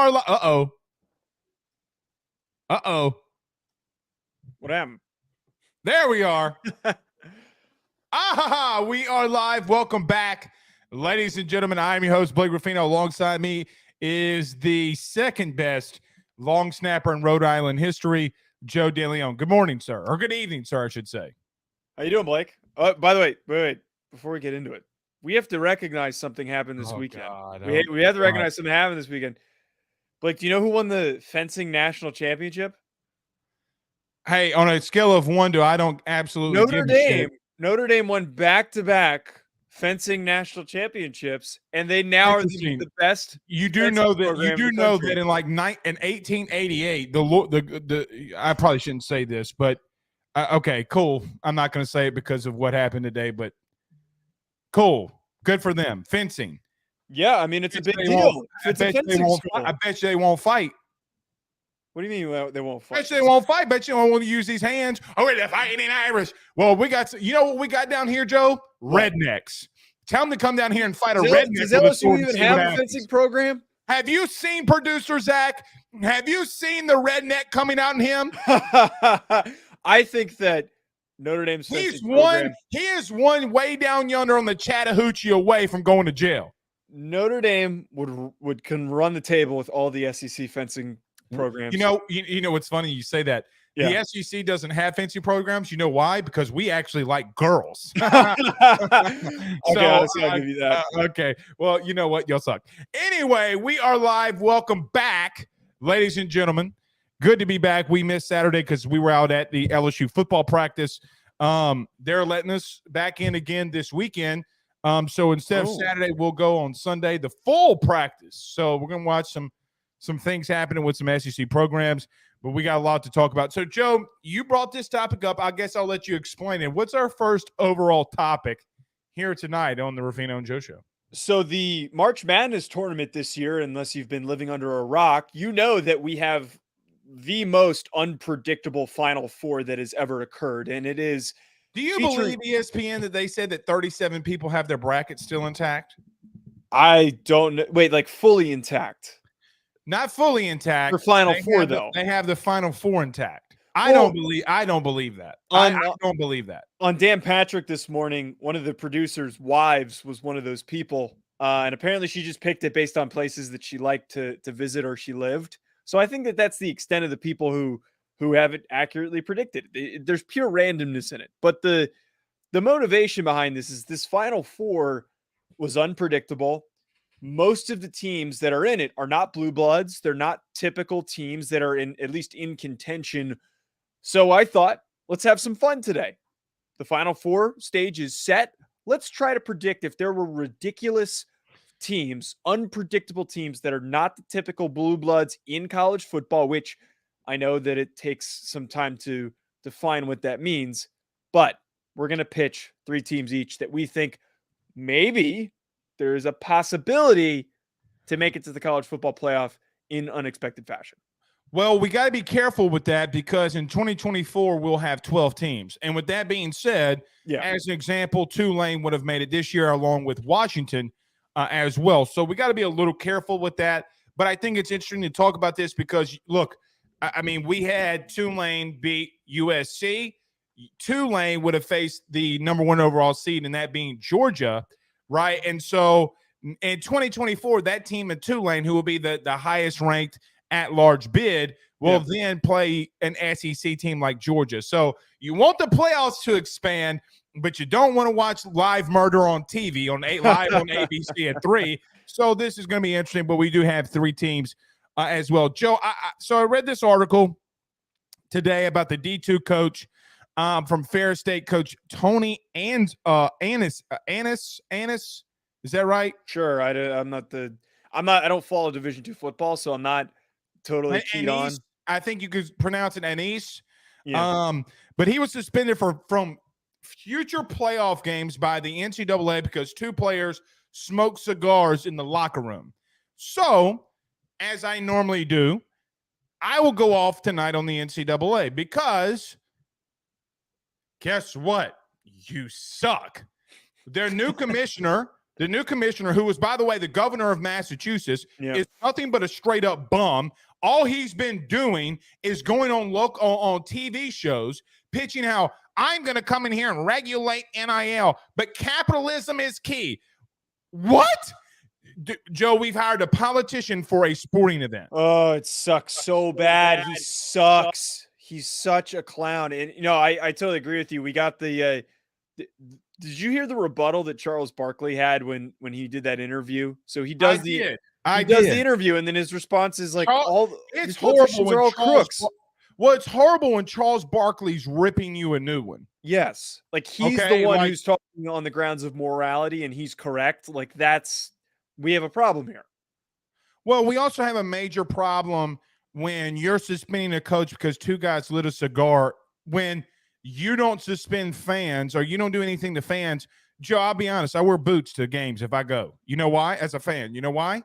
are. Uh-oh. What happened? There we are. We are live. Welcome back, ladies and gentlemen. I am your host, Blake Ruffino. Alongside me is the second best long snapper in Rhode Island history, Joe DeLeone. Good morning, sir. Or good evening, sir, I should say. How you doing, Blake? Oh, by the way, wait. Before we get into it, we have to recognize something happened this weekend. We have to recognize something happened this weekend. Blake, do you know who won the fencing national championship? Hey, on a scale of 1 to I don't absolutely give a shit. Notre Dame won back-to-back fencing national championships, and they now are the best. You do know that in like in 1888, I probably shouldn't say this, but okay, cool. I'm not going to say it because of what happened today, but cool, good for them. Fencing. Yeah, I mean it's a big deal. I bet you they won't fight. What do you mean they won't fight? Bet you they won't fight. Bet you don't want to use these hands. Oh, wait, they're fighting in Irish. Well, we got, you know what we got down here, Joe? Rednecks. Tell them to come down here and fight a redneck. Does LSU even have a fencing program? Have you seen producer Zach? Have you seen the redneck coming out in him? I think that Notre Dame's he is one way down yonder on the Chattahoochee away from going to jail. Notre Dame can run the table with all the SEC fencing programs. You know what's funny? You say that. Yeah. The SEC doesn't have fancy programs. You know why? Because we actually like girls. I'll give you that. Okay. Well, you know what? Y'all suck. Anyway, we are live. Welcome back, ladies and gentlemen. Good to be back. We missed Saturday because we were out at the LSU football practice. They're letting us back in again this weekend. So instead of Saturday, we'll go on Sunday, the full practice. So we're going to watch some things happening with some SEC programs, but we got a lot to talk about. So, Joe, you brought this topic up. I guess I'll let you explain it. What's our first overall topic here tonight on the Ruffino and Joe Show? So the March Madness tournament this year, unless you've been living under a rock, you know that we have the most unpredictable Final Four that has ever occurred, and it is. Do you believe ESPN that they said that 37 people have their brackets still intact? I don't know. Wait, like fully intact? Not fully intact. For Final Four, though. They have the Final Four intact. I don't believe that. I don't believe that. On Dan Patrick this morning, one of the producer's wives was one of those people. And apparently she just picked it based on places that she liked to visit or she lived. So I think that that's the extent of the people who have it accurately predicted. There's pure randomness in it. But the motivation behind this is this Final Four was unpredictable. Most of the teams that are in it are not blue bloods. They're not typical teams that are at least in contention. So I thought, let's have some fun today. The Final Four stage is set. Let's try to predict if there were ridiculous teams, unpredictable teams that are not the typical blue bloods in college football, which I know that it takes some time to define what that means, but we're going to pitch 3 teams each that we think maybe there's a possibility to make it to the college football playoff in unexpected fashion. Well, we got to be careful with that because in 2024, we'll have 12 teams. And with that being said, as an example, Tulane would have made it this year along with Washington as well. So we got to be a little careful with that. But I think it's interesting to talk about this because, look, I mean, we had Tulane beat USC. Tulane would have faced the number 1 overall seed, and that being Georgia. Right. And so in 2024, that team in Tulane, who will be the highest ranked at-large bid, will then play an SEC team like Georgia. So you want the playoffs to expand, but you don't want to watch live murder on TV live on ABC at 3. So this is going to be interesting, but we do have 3 teams as well. Joe, so I read this article today about the D2 coach from Ferris State, Coach Tony Annis. Is that right? Sure. I don't follow Division II football, so I'm not totally keyed on. I think you could pronounce it Annis. Yeah. But he was suspended from future playoff games by the NCAA because 2 players smoked cigars in the locker room. So, as I normally do, I will go off tonight on the NCAA because guess what? You suck. Their new commissioner, The new commissioner, who was, by the way, the governor of Massachusetts, is nothing but a straight up bum. All he's been doing is going on TV shows, pitching how I'm going to come in here and regulate NIL, but capitalism is key. What? Joe, we've hired a politician for a sporting event. Oh, it sucks so bad. He sucks. He's such a clown. And, I totally agree with you. We got the did you hear the rebuttal that Charles Barkley had when he did that interview? So he does the interview, and then his response is like, it's horrible when all crooks. Well, it's horrible when Charles Barkley's ripping you a new one. Yes. Like he's the one who's talking on the grounds of morality, and he's correct. Like we have a problem here. Well, we also have a major problem when you're suspending a coach because two guys lit a cigar. When you don't suspend fans or you don't do anything to fans, Joe, I'll be honest, I wear boots to games if I go. You know why? As a fan, you know why?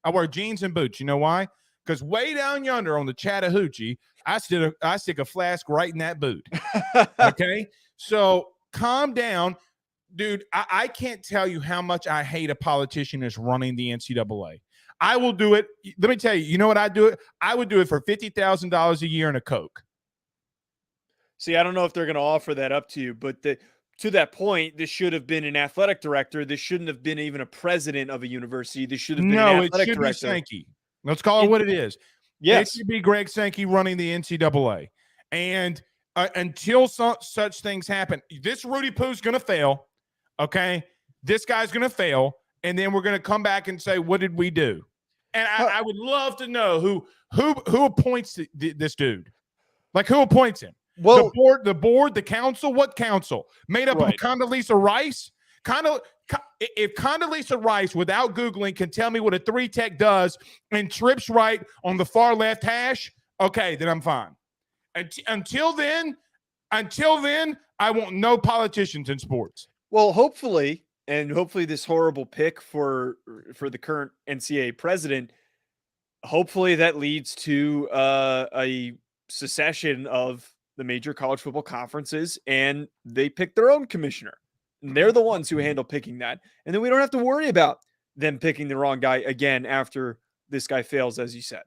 I wear jeans and boots. You know why? Because way down yonder on the Chattahoochee, I stick a flask right in that boot. Okay? So calm down. Dude, I can't tell you how much I hate a politician that's running the NCAA. I will do it. Let me tell you, you know what I'd do it? I would do it for $50,000 a year and a Coke. See, I don't know if they're going to offer that up to you, but to that point, this should have been an athletic director. This shouldn't have been even a president of a university. This should have been an athletic director. No, it should be Sankey. Let's call it what it is. Yes. It should be Greg Sankey running the NCAA. And until such things happen, this Rudy Poo's going to fail, okay? This guy's going to fail, and then we're going to come back and say, what did we do? And I would love to know who appoints this dude. Like, who appoints him? Well, the board, the council, what council? Made up of Condoleezza Rice? If Condoleezza Rice, without Googling, can tell me what a 3-tech does and trips right on the far left hash, okay, then I'm fine. Until then, I want no politicians in sports. Well, hopefully this horrible pick for the current NCAA president, hopefully that leads to a secession of the major college football conferences, and they pick their own commissioner. And they're the ones who handle picking that. And then we don't have to worry about them picking the wrong guy again after this guy fails, as you said.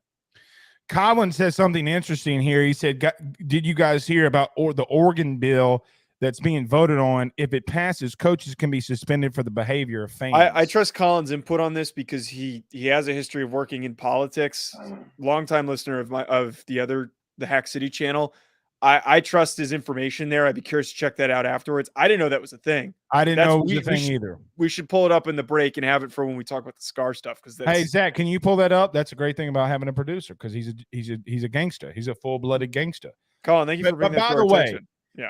Colin says something interesting here. He said, did you guys hear about the Oregon bill that's being voted on? If it passes, coaches can be suspended for the behavior of fans. I trust Colin's input on this because he has a history of working in politics. Longtime listener of the Hack City channel. I trust his information there. I'd be curious to check that out afterwards. I didn't know that was a thing. I didn't know it was a thing either. We should pull it up in the break and have it for when we talk about the Scar stuff. Hey, Zach, can you pull that up? That's a great thing about having a producer because he's a gangster. He's a full-blooded gangster. Colin, thank you for bringing that to our attention. Yeah.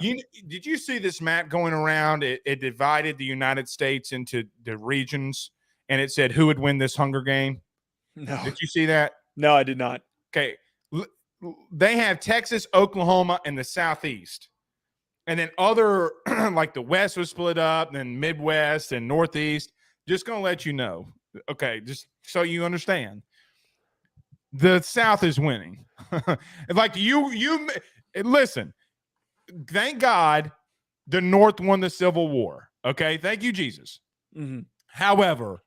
Did you see this map going around? It divided the United States into the regions, and it said who would win this Hunger Game. No. Did you see that? No, I did not. Okay. They have Texas, Oklahoma, and the Southeast. And then other, like the West was split up, and then Midwest and Northeast. Just going to let you know. Okay, just so you understand. The South is winning. Like you listen, thank God the North won the Civil War. Okay, thank you, Jesus. Mm-hmm. However,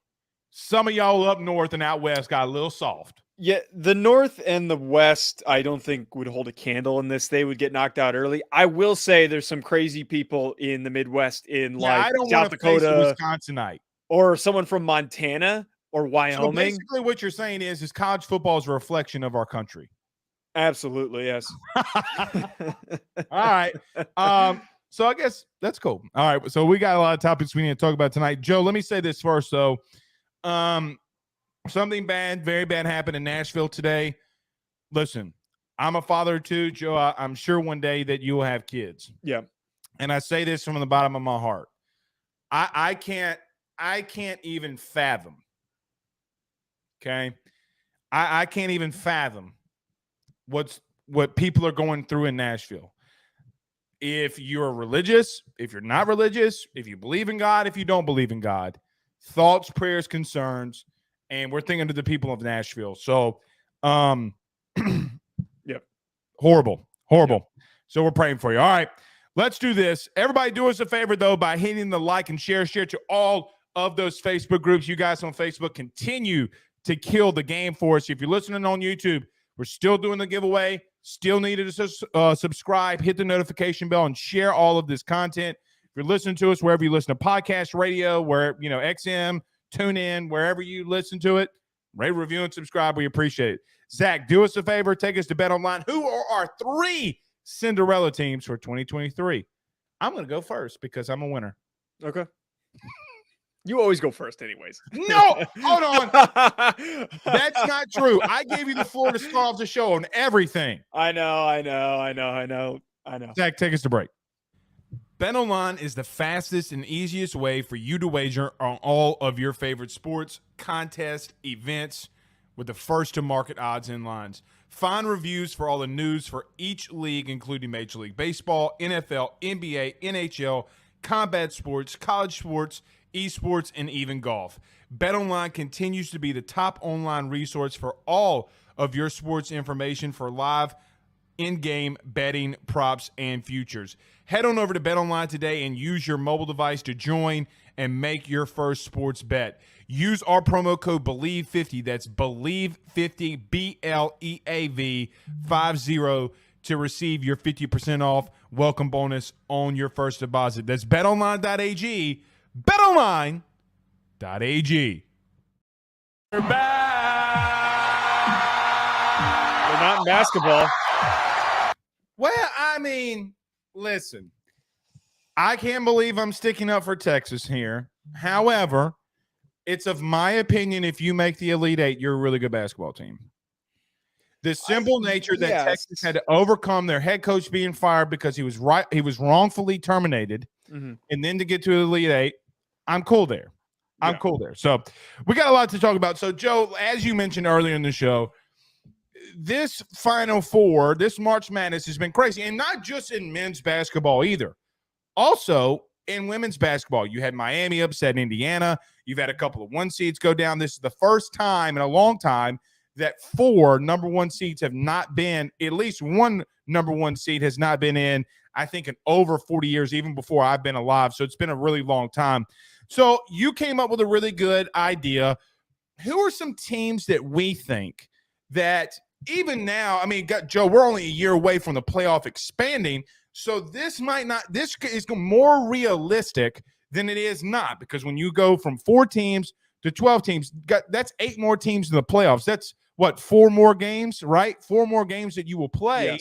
some of y'all up north and out west got a little soft. Yeah, the North and the West, I don't think would hold a candle in this. They would get knocked out early. I will say there's some crazy people in the Midwest like South Dakota, Wisconsinite, or someone from Montana or Wyoming. So basically what you're saying is college football is a reflection of our country. Absolutely, yes. All right. So I guess that's cool. All right. So we got a lot of topics we need to talk about tonight. Joe, let me say this first, though. Something bad, very bad happened in Nashville today. Listen, I'm a father too, Joe. I'm sure one day that you will have kids. Yeah. And I say this from the bottom of my heart. I can't even fathom. Okay. I can't even fathom what people are going through in Nashville. If you're religious, if you're not religious, if you believe in God, if you don't believe in God, thoughts, prayers, concerns, and we're thinking of the people of Nashville. So, yep. Horrible. Yep. So we're praying for you. All right, let's do this. Everybody do us a favor, though, by hitting the like and share to all of those Facebook groups. You guys on Facebook continue to kill the game for us. If you're listening on YouTube, we're still doing the giveaway. Still need to subscribe, hit the notification bell, and share all of this content. If you're listening to us wherever you listen to podcast, radio, where XM, tune in, wherever you listen to it, rate, review, and subscribe. We appreciate it. Zach, do us a favor. Take us to Bet Online. Who are our 3 Cinderella teams for 2023? I'm going to go first because I'm a winner. Okay. You always go first anyways. No, hold on. That's not true. I gave you the floor to start off the show on everything. I know. Zach, take us to break. BetOnline is the fastest and easiest way for you to wager on all of your favorite sports, contests, events with the first-to-market odds and lines. Find reviews for all the news for each league, including Major League Baseball, NFL, NBA, NHL, combat sports, college sports, esports, and even golf. BetOnline continues to be the top online resource for all of your sports information for live in-game betting, props, and futures. Head on over to BetOnline today and use your mobile device to join and make your first sports bet. Use our promo code BELIEVE50, that's BELIEVE50, BLEAV 50, to receive your 50% off welcome bonus on your first deposit. That's betonline.ag, betonline.ag. We're back. We're not in basketball. Well, I mean, listen, I can't believe I'm sticking up for Texas here. However, it's of my opinion, if you make the Elite Eight, you're a really good basketball team. The simple nature that Texas had to overcome their head coach being fired because he was wrongfully terminated, and then to get to the Elite Eight, I'm cool there. I'm cool there. So we got a lot to talk about. So, Joe, as you mentioned earlier in the show, this Final Four, this March Madness has been crazy, and not just in men's basketball either. Also, in women's basketball, you had Miami upset Indiana. You've had a couple of 1 seeds go down. This is the first time in a long time that 4 number 1 seeds have not been, at least one number 1 seed has not been in, I think, in over 40 years, even before I've been alive. So it's been a really long time. So you came up with a really good idea. Who are some teams that we think that even now, I mean, Joe, we're only a year away from the playoff expanding. So this is more realistic than it is not, because when you go from 4 teams to 12 teams, that's 8 more teams in the playoffs. That's what, 4 more games, right? 4 more games that you will play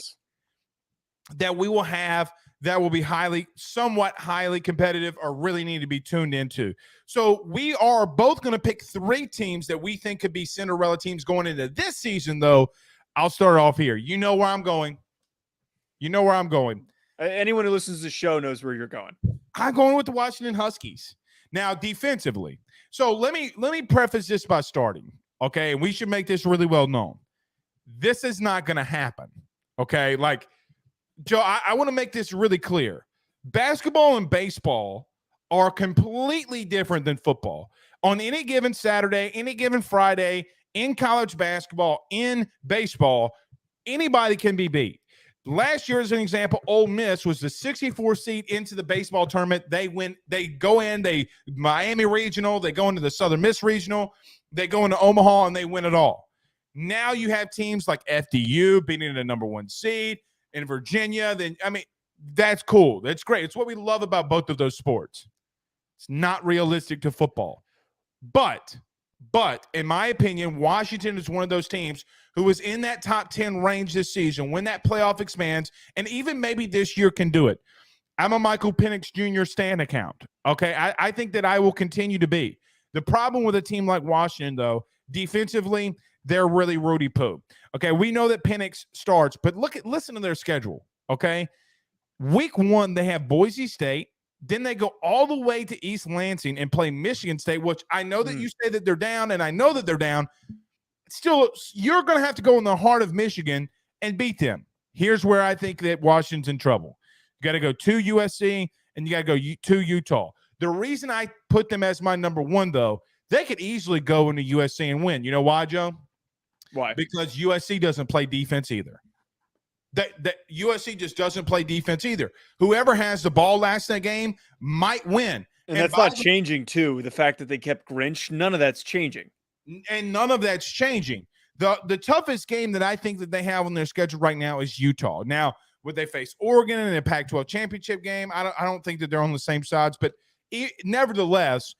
that we will have that will be somewhat highly competitive or really need to be tuned into. So we are both going to pick 3 teams that we think could be Cinderella teams going into this season, though. I'll start off here. You know where I'm going. Anyone who listens to the show knows where you're going. I'm going with the Washington Huskies. Now, defensively. So let me preface this by starting, okay? And we should make this really well known. This is not going to happen, okay? Like, Joe, I want to make this really clear. Basketball and baseball are completely different than football. On any given Saturday, any given Friday, in college basketball, in baseball, anybody can be beat. Last year, as an example, Ole Miss was the 64 seed into the baseball tournament. They Miami Regional, they go into the Southern Miss Regional, they go into Omaha, and they win it all. Now you have teams like FDU beating the number 1 seed in Virginia. That's cool. That's great. It's what we love about both of those sports. It's not realistic to football. But in my opinion, Washington is one of those teams who is in that top 10 range this season when that playoff expands, and even maybe this year can do it. I'm a Michael Penix Jr. Stan account, okay? I think that I will continue to be. The problem with a team like Washington, though, defensively, they're really Rudy Poo. Okay, we know that Penix starts, but listen to their schedule, okay? Week 1, they have Boise State. Then they go all the way to East Lansing and play Michigan State, which I know that you say that they're down, and I know that they're down. Still, you're going to have to go in the heart of Michigan and beat them. Here's where I think that Washington's in trouble. You got to go to USC, and you got to go to Utah. The reason I put them as my number 1, though, they could easily go into USC and win. You know why, Joe? Why? Because USC doesn't play defense either. That USC just doesn't play defense either. Whoever has the ball last in that game might win. And that's not changing too. The fact that they kept Grinch, none of that's changing. And none of that's changing. The toughest game that I think that they have on their schedule right now is Utah. Now, would they face Oregon in a Pac-12 championship game? I don't think that they're on the same sides, but nevertheless,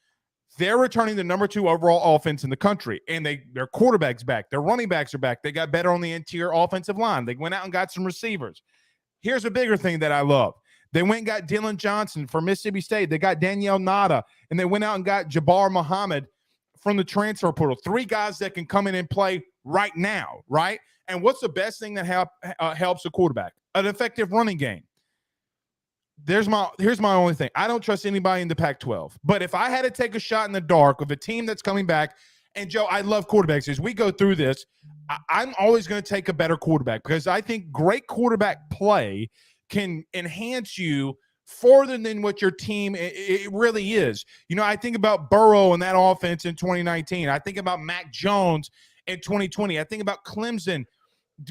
they're returning the number 2 overall offense in the country, and their quarterback's back. Their running backs are back. They got better on the interior offensive line. They went out and got some receivers. Here's a bigger thing that I love. They went and got Dylan Johnson from Mississippi State. They got Danielle Nada, and they went out and got Jabbar Muhammad from the transfer portal. 3 guys that can come in and play right now, right? And what's the best thing that helps a quarterback? An effective running game. Here's my only thing. I don't trust anybody in the Pac-12. But if I had to take a shot in the dark with a team that's coming back, and Joe, I love quarterbacks. As we go through this, I'm always going to take a better quarterback because I think great quarterback play can enhance you further than what your team it really is. You know, I think about Burrow and that offense in 2019. I think about Mac Jones in 2020. I think about Clemson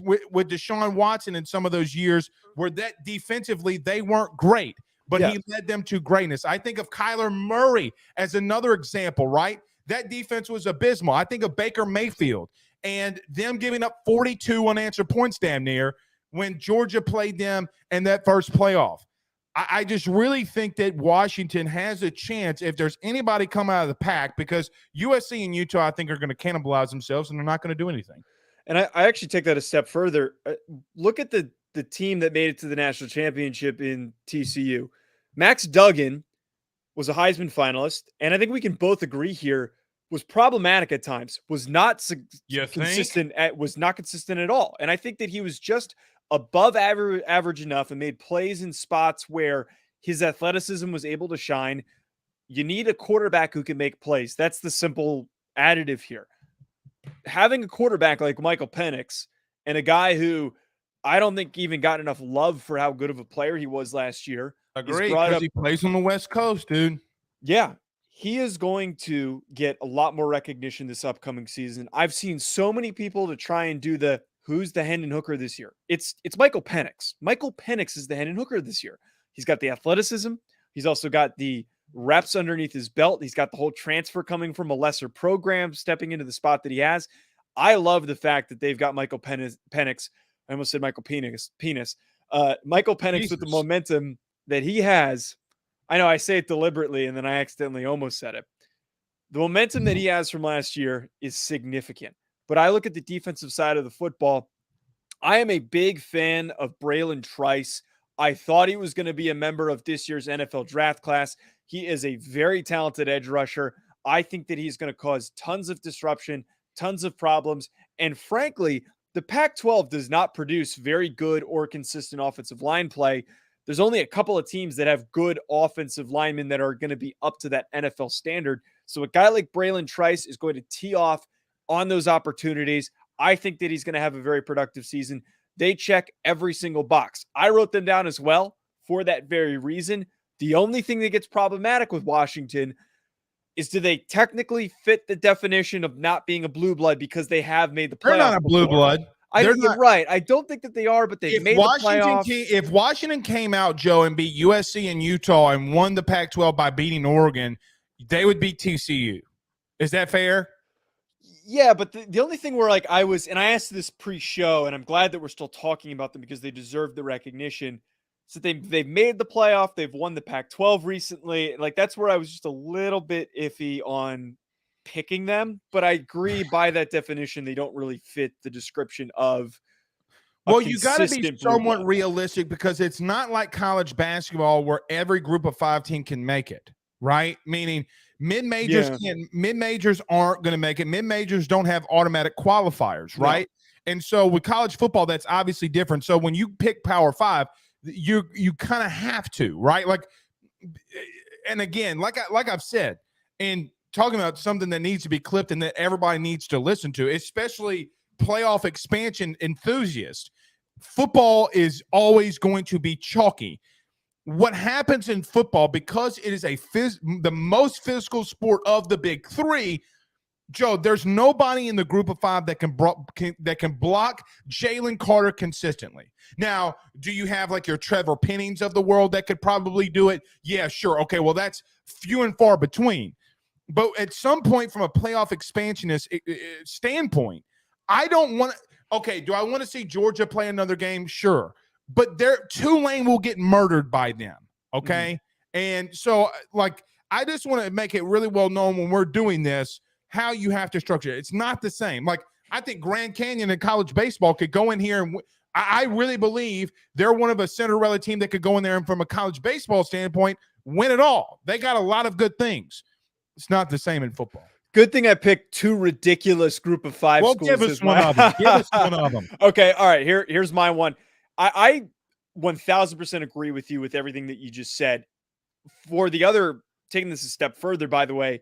with Deshaun Watson in some of those years where that defensively they weren't great, but he led them to greatness. I think of Kyler Murray as another example, right? That defense was abysmal. I think of Baker Mayfield and them giving up 42 unanswered points damn near when Georgia played them in that first playoff. I just really think that Washington has a chance if there's anybody come out of the pack, because USC and Utah, I think, are going to cannibalize themselves and they're not going to do anything. And I actually take that a step further. Look at the team that made it to the national championship in TCU. Max Duggan was a Heisman finalist, and I think we can both agree here was problematic at times, was not consistent at all. And I think that he was just above average enough and made plays in spots where his athleticism was able to shine. You need a quarterback who can make plays. That's the simple additive here. Having a quarterback like Michael Penix and a guy who I don't think even got enough love for how good of a player he was last year. Agreed, because he plays on the West Coast, dude. Yeah. He is going to get a lot more recognition this upcoming season. I've seen so many people to try and do the who's the Hendon Hooker this year. It's Michael Penix. Michael Penix is the Hendon Hooker this year. He's got the athleticism. He's also got the reps underneath his belt. He's got the whole transfer coming from a lesser program, stepping into the spot that he has. I love the fact that they've got Michael Penix. I almost said Michael Penis. Michael Penix Jesus. With the momentum that he has. I know I say it deliberately and then I accidentally almost said it. The momentum that he has from last year is significant. But I look at the defensive side of the football. I am a big fan of Braylon Trice. I thought he was going to be a member of this year's NFL draft class. He is a very talented edge rusher. I think that he's going to cause tons of disruption, tons of problems. And frankly, the Pac-12 does not produce very good or consistent offensive line play. There's only a couple of teams that have good offensive linemen that are going to be up to that NFL standard. So a guy like Braylon Trice is going to tee off on those opportunities. I think that he's going to have a very productive season. They check every single box. I wrote them down as well for that very reason. The only thing that gets problematic with Washington is, do they technically fit the definition of not being a blue blood because they have made the playoffs? They're not a blue blood. You're right. I don't think that they are, but they've made the playoffs. If Washington came out, Joe, and beat USC and Utah and won the Pac-12 by beating Oregon, they would beat TCU. Is that fair? Yeah, but the only thing where I asked this pre-show, and I'm glad that we're still talking about them because they deserve the recognition. So they've made the playoff. They've won the Pac-12 recently. That's where I was just a little bit iffy on picking them. But I agree, by that definition, they don't really fit the description of. Well, you got to be somewhat realistic because it's not like college basketball where every group of 5 team can make it, right? Meaning mid-majors aren't going to make it. Mid-majors don't have automatic qualifiers, right? No. And so with college football, that's obviously different. So when you pick Power 5, you kind of have to, right? And again, like I've said, and talking about something that needs to be clipped and that everybody needs to listen to, especially playoff expansion enthusiasts. Football is always going to be chalky. What happens in football, because it is the most physical sport of the big 3, Joe, there's nobody in the group of five that can block Jalen Carter consistently. Now, do you have like your Trevor Pennings of the world that could probably do it? Yeah, sure. Okay, well, that's few and far between. But at some point, from a playoff expansionist standpoint, I don't want to. Okay, do I want to see Georgia play another game? Sure. But Tulane will get murdered by them. Okay. Mm-hmm. And so, like, I just want to make it really well known when we're doing this how you have to structure it. It's not the same. Like, I think Grand Canyon and college baseball could go in here and I really believe they're one of a Cinderella team that could go in there and from a college baseball standpoint, win it all. They got a lot of good things. It's not the same in football. Good thing I picked two ridiculous group of five schools. Give us one of them. Give us one of them. Okay. All right. Here's my one. I 1000% agree with you with everything that you just said. For the other, taking this a step further, by the way,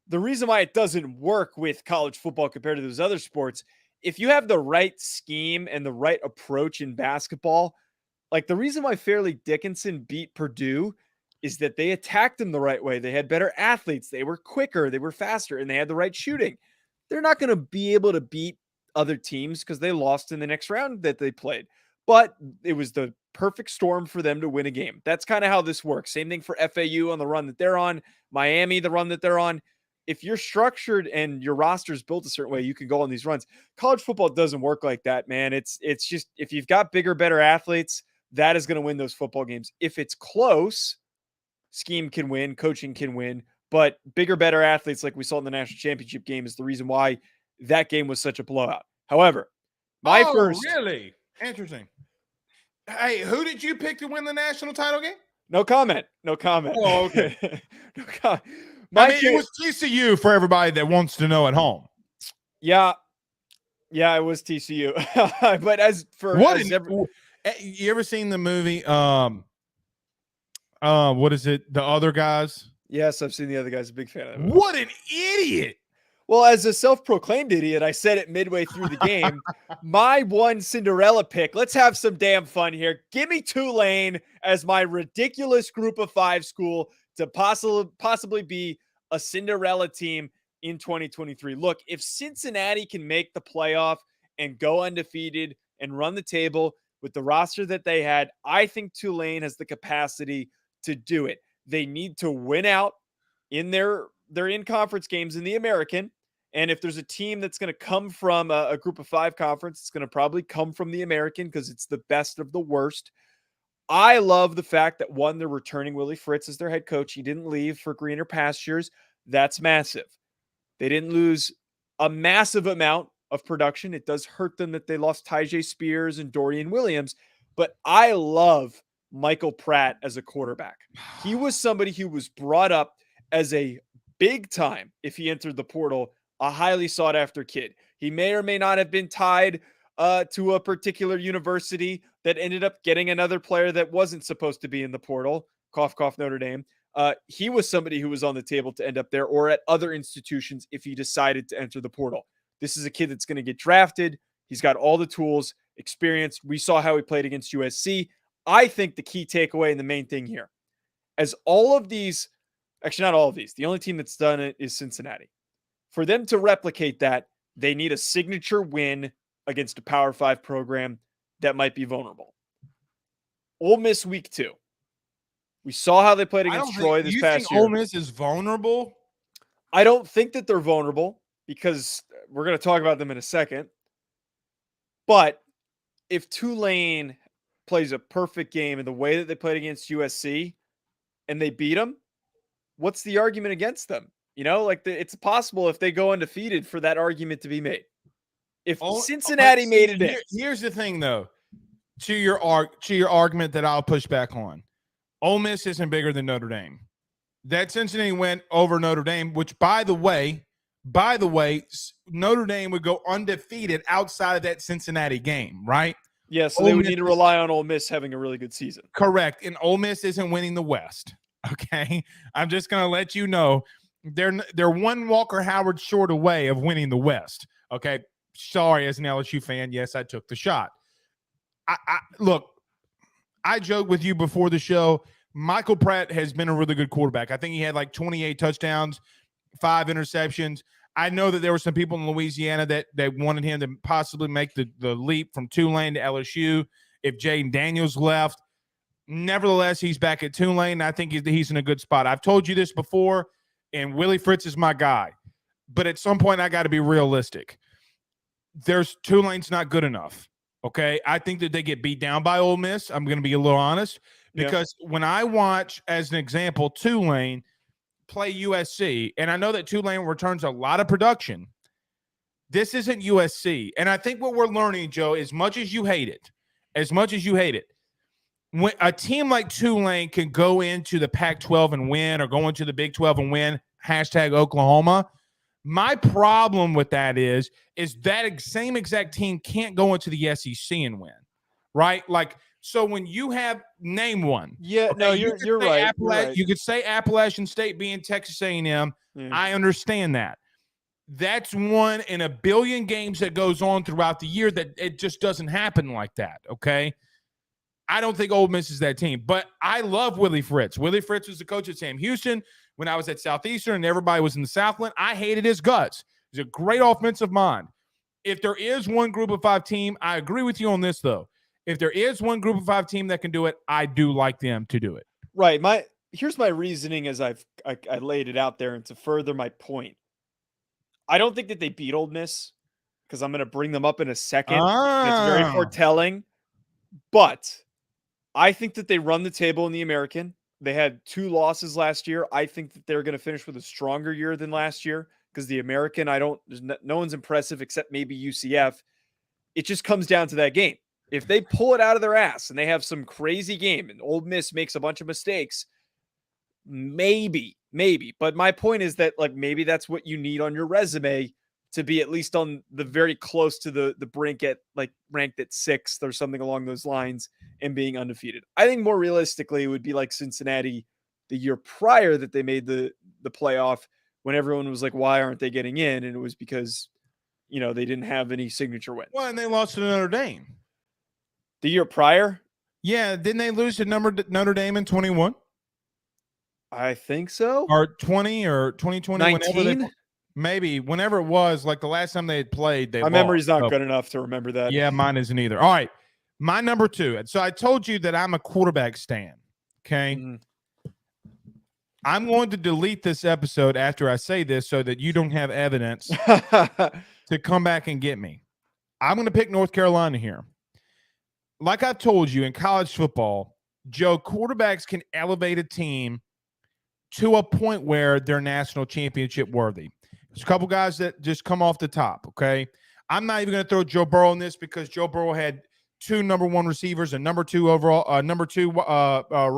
the reason why it doesn't work with college football compared to those other sports, if you have the right scheme and the right approach in basketball, like the reason why Fairleigh Dickinson beat Purdue is that they attacked them the right way. They had better athletes. They were quicker. They were faster, and they had the right shooting. They're not going to be able to beat other teams because they lost in the next round that they played. But it was the perfect storm for them to win a game. That's kind of how this works. Same thing for FAU on the run that they're on, Miami, the run that they're on. If you're structured and your roster is built a certain way, you can go on these runs. College football doesn't work like that, man. It's just, if you've got bigger, better athletes, that is going to win those football games. If it's close, scheme can win, coaching can win, but bigger, better athletes like we saw in the national championship game is the reason why that game was such a blowout. However, really interesting. Hey, who did you pick to win the national title game? No comment. No comment. Oh, okay. No comment. It was TCU for everybody that wants to know at home. Yeah. Yeah, it was TCU. But you ever seen the movie? What is it? The Other Guys? Yes, I've seen The Other Guys. A big fan of it. What an idiot. Well, as a self-proclaimed idiot, I said it midway through the game. My one Cinderella pick. Let's have some damn fun here. Give me Tulane as my ridiculous group of five school to possibly be a Cinderella team in 2023. Look, if Cincinnati can make the playoff and go undefeated and run the table with the roster that they had, I think Tulane has the capacity to do it. They need to win out in their in-conference games in the American. And if there's a team that's going to come from a group of five conference, it's going to probably come from the American because it's the best of the worst. I love the fact that, one, they're returning Willie Fritz as their head coach. He didn't leave for greener pastures. That's massive. They didn't lose a massive amount of production. It does hurt them that they lost Tyjae Spears and Dorian Williams, but I love Michael Pratt as a quarterback. He was somebody who was brought up as a big time, if he entered the portal, a highly sought after kid. He may or may not have been tied to a particular university that ended up getting another player that wasn't supposed to be in the portal. Cough, cough, Notre Dame. He was somebody who was on the table to end up there or at other institutions if he decided to enter the portal. This is a kid that's going to get drafted. He's got all the tools, experience. We saw how he played against USC. I think the key takeaway and the main thing here, as all of these, actually not all of these, the only team that's done it is Cincinnati. For them to replicate that, they need a signature win against a Power 5 program that might be vulnerable. Ole Miss week 2. We saw how they played against Troy this past year. Ole Miss is vulnerable? I don't think that they're vulnerable because we're going to talk about them in a second. But if Tulane plays a perfect game in the way that they played against USC and they beat them, what's the argument against them? You know, like it's possible if they go undefeated for that argument to be made. If Cincinnati made it in. Here's the thing, though, to your argument that I'll push back on. Ole Miss isn't bigger than Notre Dame. That Cincinnati went over Notre Dame, which, by the way, Notre Dame would go undefeated outside of that Cincinnati game, right? Yeah, so they would need to rely on Ole Miss having a really good season. Correct. And Ole Miss isn't winning the West. Okay, I'm just going to let you know they're one Walker Howard short away of winning the West. Okay, sorry, as an LSU fan, yes, I took the shot. Look, I joked with you before the show. Michael Pratt has been a really good quarterback. I think he had like 28 touchdowns, 5 interceptions. I know that there were some people in Louisiana that wanted him to possibly make the leap from Tulane to LSU if Jaden Daniels left. Nevertheless, he's back at Tulane. I think he's in a good spot. I've told you this before, and Willie Fritz is my guy. But at some point, I got to be realistic. Tulane's not good enough. Okay, I think that they get beat down by Ole Miss. I'm going to be a little honest because when I watch, as an example, Tulane play USC, and I know that Tulane returns a lot of production. This isn't USC, and I think what we're learning, Joe, as much as you hate it, when a team like Tulane can go into the Pac-12 and win, or go into the Big 12 and win, #Oklahoma. My problem with that is that same exact team can't go into the SEC and win, right? Like, so when you have name one, no, you're right. You could say Appalachian State being Texas A&M. Yeah. I understand that. That's one in a billion games that goes on throughout the year that it just doesn't happen like that. Okay. I don't think Ole Miss is that team, but I love Willie Fritz. Willie Fritz was the coach at Sam Houston when I was at Southeastern and everybody was in the Southland. I hated his guts. He's a great offensive mind. If there is one group of 5 team, I agree with you on this, though. If there is one group of 5 team that can do it, I do like them to do it. Right. Here's my reasoning as I laid it out there, and to further my point. I don't think that they beat Ole Miss, because I'm going to bring them up in a second. It's very foretelling. But I think that they run the table in the American. They had 2 losses last year. I think that they're going to finish with a stronger year than last year, because the American, no one's impressive except maybe UCF. It just comes down to that game. If they pull it out of their ass and they have some crazy game and Ole Miss makes a bunch of mistakes, maybe. But my point is that, like, maybe that's what you need on your resume to be at least on the very close to the brink at, like, ranked at 6th or something along those lines and being undefeated. I think more realistically, it would be like Cincinnati the year prior that they made the playoff, when everyone was like, why aren't they getting in? And it was because, they didn't have any signature wins. Well, and they lost to Notre Dame. The year prior? Yeah, didn't they lose to Notre Dame in 21? I think so. Or 20 or 2020? 19? Whenever it was, like the last time they had played. My memory's not good enough to remember that. Yeah, mine isn't either. All right, my number 2. So I told you that I'm a quarterback stan, okay? Mm-hmm. I'm going to delete this episode after I say this so that you don't have evidence to come back and get me. I'm going to pick North Carolina here. Like I've told you, in college football, Joe, quarterbacks can elevate a team to a point where they're national championship worthy. There's a couple guys that just come off the top, okay? I'm not even going to throw Joe Burrow in this, because Joe Burrow had 2 number 1 receivers, and number 2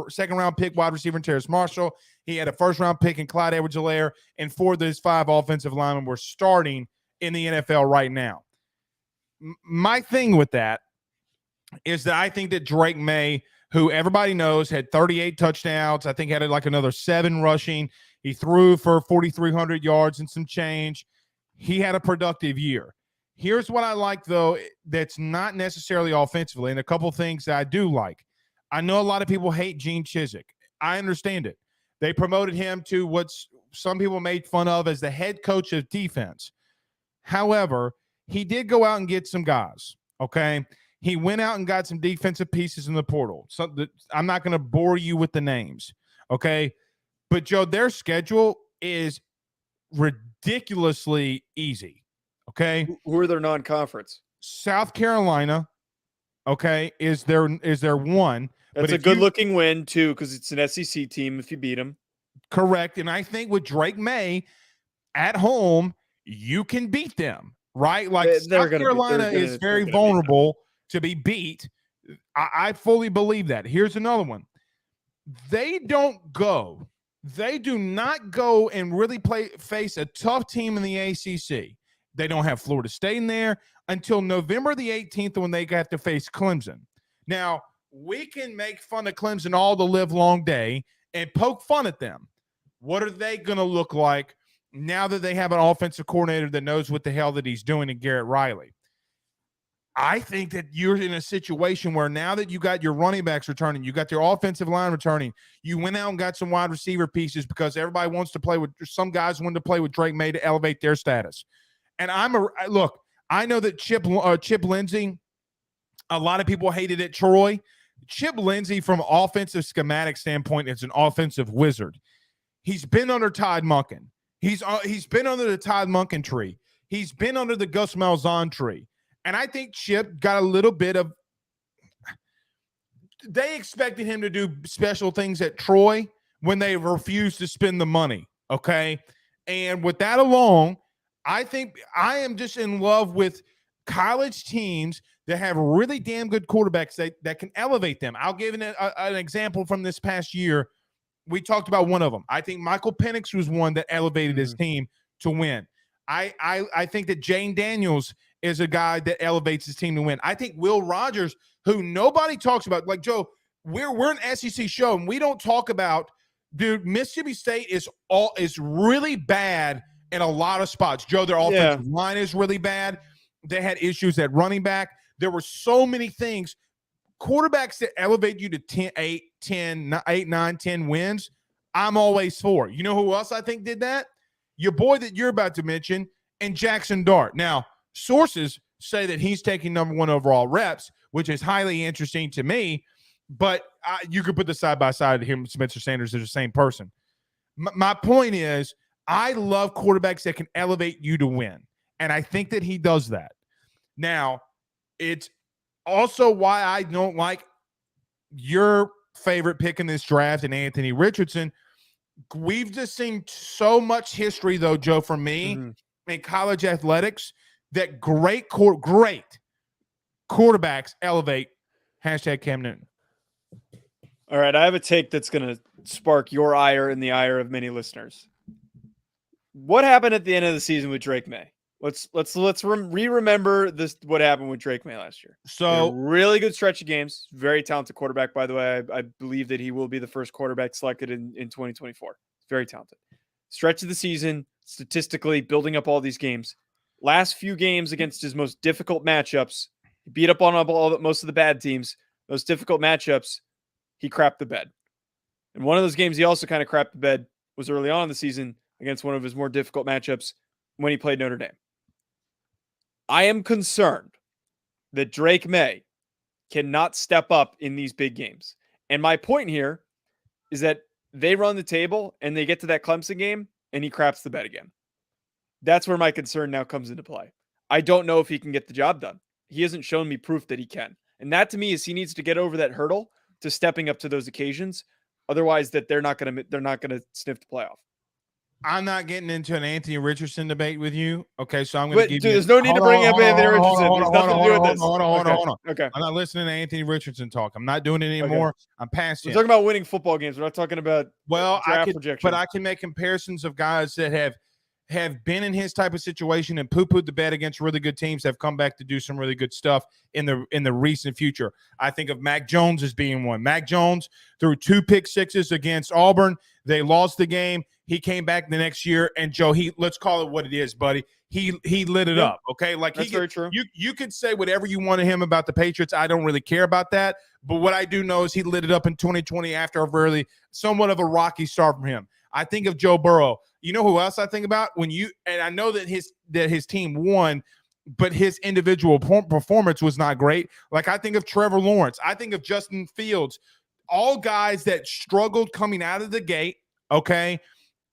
second-round pick wide receiver in Terrace Marshall. He had a first-round pick in Clyde Edwards-Helaire, and 4 of those 5 offensive linemen were starting in the NFL right now. My thing with that is that I think that Drake May, who everybody knows had 38 touchdowns, I think had like another 7 rushing. He threw for 4,300 yards and some change. He had a productive year. Here's what I like, though, that's not necessarily offensively, and a couple things that I do like. I know a lot of people hate Gene Chizik. I understand it. They promoted him to what some people made fun of as the head coach of defense. However, he did go out and get some guys, okay? He went out and got some defensive pieces in the portal. So I'm not going to bore you with the names, okay? But, Joe, their schedule is ridiculously easy, okay? Who are their non-conference? South Carolina, okay, is their one. That's a good-looking win, too, because it's an SEC team if you beat them. Correct. And I think with Drake May at home, you can beat them, right? Like, South Carolina is very vulnerable to be beat. I fully believe that. Here's another one. They do not go and really face a tough team in the ACC. They don't have Florida State in there until November the 18th, when they got to face Clemson. Now, we can make fun of Clemson all the live long day and poke fun at them. What are they going to look like now that they have an offensive coordinator that knows what the hell that he's doing in Garrett Riley? I think that you're in a situation where now that you got your running backs returning, you got your offensive line returning, you went out and got some wide receiver pieces because everybody wants to play with, some guys want to play with Drake May to elevate their status. And look, I know that Chip Lindsey, a lot of people hated it, Troy. Chip Lindsey, from an offensive schematic standpoint, is an offensive wizard. He's been under Todd Monken. He's been under the Todd Monken tree. He's been under the Gus Malzahn tree. And I think Chip got a little bit of – they expected him to do special things at Troy when they refused to spend the money, okay? And with that alone, I think I am just in love with college teams that have really damn good quarterbacks that can elevate them. I'll give an example from this past year. We talked about one of them. I think Michael Penix was one that elevated his team to win. I think that Jane Daniels is a guy that elevates his team to win. I think Will Rogers, who nobody talks about, like Joe, we're an SEC show and we don't talk about, dude, Mississippi State is really bad in a lot of spots. Joe, their offensive line is really bad. They had issues at running back. There were so many things. Quarterbacks that elevate you to 10, 8, 9, 10 wins, I'm always for. You know who else I think did that? Your boy that you're about to mention, and Jackson Dart. Now, sources say that he's taking number 1 overall reps, which is highly interesting to me, but you could put the side by side of him and Spencer Sanders. They're the same person. My point is, I love quarterbacks that can elevate you to win, and I think that he does that. Now, it's also why I don't like your favorite pick in this draft and Anthony Richardson. We've just seen so much history, though, Joe, for me in college athletics, that great quarterbacks elevate. # Cam Newton. All right, I have a take that's going to spark your ire and the ire of many listeners. What happened at the end of the season with Drake May? Let's remember this. What happened with Drake May last year? So really good stretch of games. Very talented quarterback, by the way. I believe that he will be the first quarterback selected in 2024. Very talented. Stretch of the season, statistically building up all these games. Last few games against his most difficult matchups, he beat up on most of the bad teams. Those difficult matchups, he crapped the bed. And one of those games he also kind of crapped the bed was early on in the season against one of his more difficult matchups when he played Notre Dame. I am concerned that Drake May cannot step up in these big games. And my point here is that they run the table and they get to that Clemson game and he craps the bed again. That's where my concern now comes into play. I don't know if he can get the job done. He hasn't shown me proof that he can. And that to me is he needs to get over that hurdle to stepping up to those occasions. Otherwise, that they're not going to sniff the playoff. I'm not getting into an Anthony Richardson debate with you. Okay, so I'm going to give you. There's no need to bring up Anthony Richardson. There's nothing to do with this. Hold on. Okay. I'm not listening to Anthony Richardson talk. I'm not doing it anymore. Okay. I'm past it. We're talking about winning football games. We're not talking about draft projection. But I can make comparisons of guys that have been in his type of situation and poo-pooed the bed against really good teams, have come back to do some really good stuff in the recent future. I think of Mac Jones as being one. Mac Jones threw 2 pick sixes against Auburn. They lost the game. He came back the next year, and Joe, let's call it what it is, buddy. He lit it up, okay? Like that's very true. You could say whatever you want to him about the Patriots. I don't really care about that. But what I do know is he lit it up in 2020 after a really somewhat of a rocky start from him. I think of Joe Burrow. You know who else I think about? And I know that his team won, but his individual performance was not great. Like I think of Trevor Lawrence. I think of Justin Fields. All guys that struggled coming out of the gate, okay,